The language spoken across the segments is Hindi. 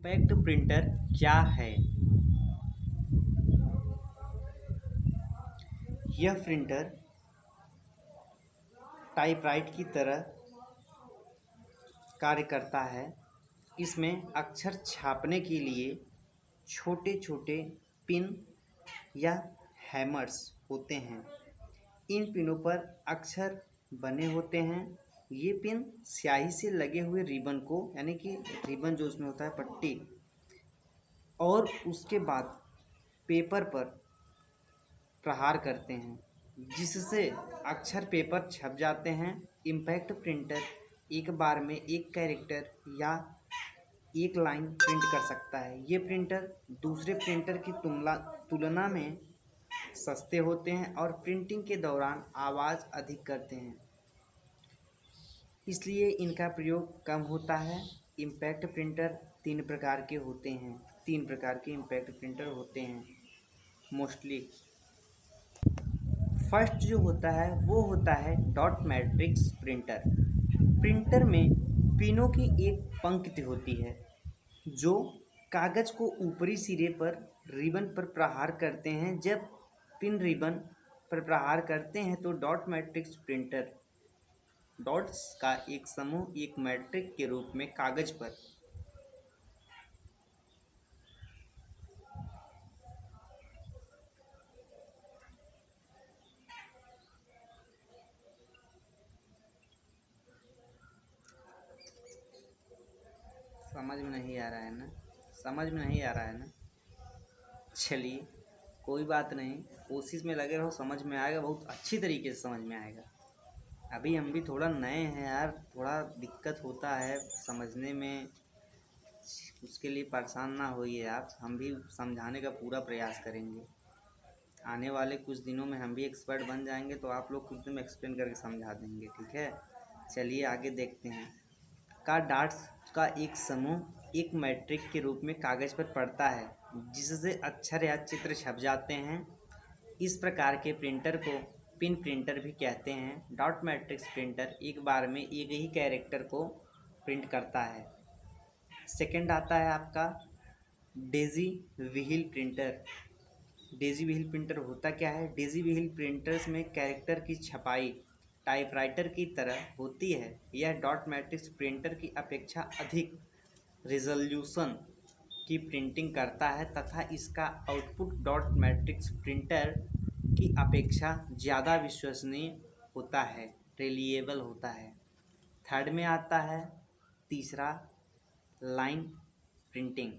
इम्पैक्ट प्रिंटर क्या है? यह प्रिंटर टाइपराइट की तरह कार्य करता है। इसमें अक्षर छापने के लिए छोटे छोटे पिन या हैमर्स होते हैं। इन पिनों पर अक्षर बने होते हैं। ये पिन स्याही से लगे हुए रिबन को, यानी कि रिबन जो उसमें होता है पट्टी, और उसके बाद पेपर पर प्रहार करते हैं, जिससे अक्षर पेपर छप जाते हैं। इम्पैक्ट प्रिंटर एक बार में एक कैरेक्टर या एक लाइन प्रिंट कर सकता है। ये प्रिंटर दूसरे प्रिंटर की तुलना में सस्ते होते हैं और प्रिंटिंग के दौरान आवाज़ अधिक करते हैं, इसलिए इनका प्रयोग कम होता है। इम्पैक्ट प्रिंटर तीन प्रकार के इम्पैक्ट प्रिंटर होते हैं मोस्टली। फर्स्ट जो होता है वो होता है डॉट मैट्रिक्स प्रिंटर। प्रिंटर में पिनों की एक पंक्ति होती है जो कागज़ को ऊपरी सिरे पर रिबन पर प्रहार करते हैं। जब पिन रिबन पर प्रहार करते हैं तो डॉट मैट्रिक्स प्रिंटर डॉट्स का एक समूह एक मैट्रिक के रूप में कागज़ पर समझ में नहीं आ रहा है ना? चलिए, कोई बात नहीं, कोशिश में लगे रहो, समझ में आएगा, बहुत अच्छी तरीके से समझ में आएगा। अभी हम भी थोड़ा नए हैं यार, थोड़ा दिक्कत होता है समझने में, उसके लिए परेशान ना होइए आप। हम भी समझाने का पूरा प्रयास करेंगे। आने वाले कुछ दिनों में हम भी एक्सपर्ट बन जाएंगे तो आप लोग को एकदम एक्सप्लेन करके समझा देंगे, ठीक है? चलिए आगे देखते हैं। डाट्स का एक समूह एक मैट्रिक के रूप में कागज़ पर पड़ता है, जिससे अक्षर या चित्र छप जाते हैं। इस प्रकार के प्रिंटर को पिन प्रिंटर भी कहते हैं। डॉट मैट्रिक्स प्रिंटर एक बार में एक ही कैरेक्टर को प्रिंट करता है। सेकंड आता है आपका Daisy wheel printer. Daisy wheel printer होता क्या है? डेजी व्हील प्रिंटर्स में कैरेक्टर की छपाई टाइपराइटर की तरह होती है। यह डॉट मैट्रिक्स प्रिंटर की अपेक्षा अधिक रिजोल्यूशन की प्रिंटिंग करता है तथा इसका आउटपुट डॉट मैट्रिक्स प्रिंटर की अपेक्षा ज़्यादा विश्वसनीय होता है, रिलायबल होता है। थर्ड में आता है तीसरा लाइन प्रिंटिंग,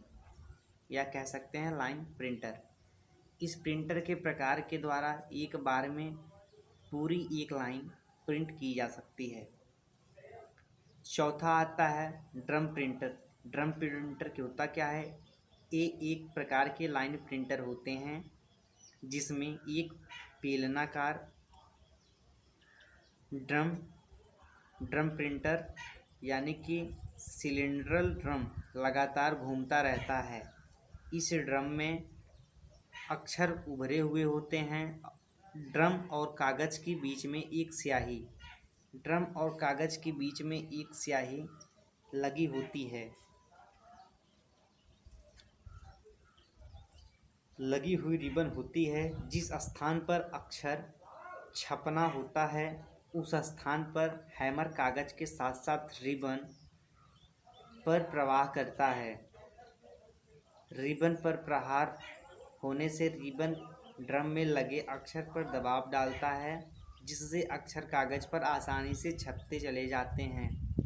या कह सकते हैं लाइन प्रिंटर। इस प्रिंटर के प्रकार के द्वारा एक बार में पूरी एक लाइन प्रिंट की जा सकती है। चौथा आता है ड्रम प्रिंटर। ड्रम प्रिंटर के होता क्या है? ये एक प्रकार के लाइन प्रिंटर होते हैं जिसमें एक बेलनाकार ड्रम प्रिंटर यानी कि सिलेंड्रल ड्रम लगातार घूमता रहता है। इस ड्रम में अक्षर उभरे हुए होते हैं। ड्रम और कागज़ के बीच में एक स्याही लगी होती है। लगी हुई रिबन होती है। जिस स्थान पर अक्षर छपना होता है उस स्थान पर हैमर कागज़ के साथ साथ रिबन पर प्रवाह करता है। रिबन पर प्रहार होने से रिबन ड्रम में लगे अक्षर पर दबाव डालता है, जिससे अक्षर कागज़ पर आसानी से छपते चले जाते हैं।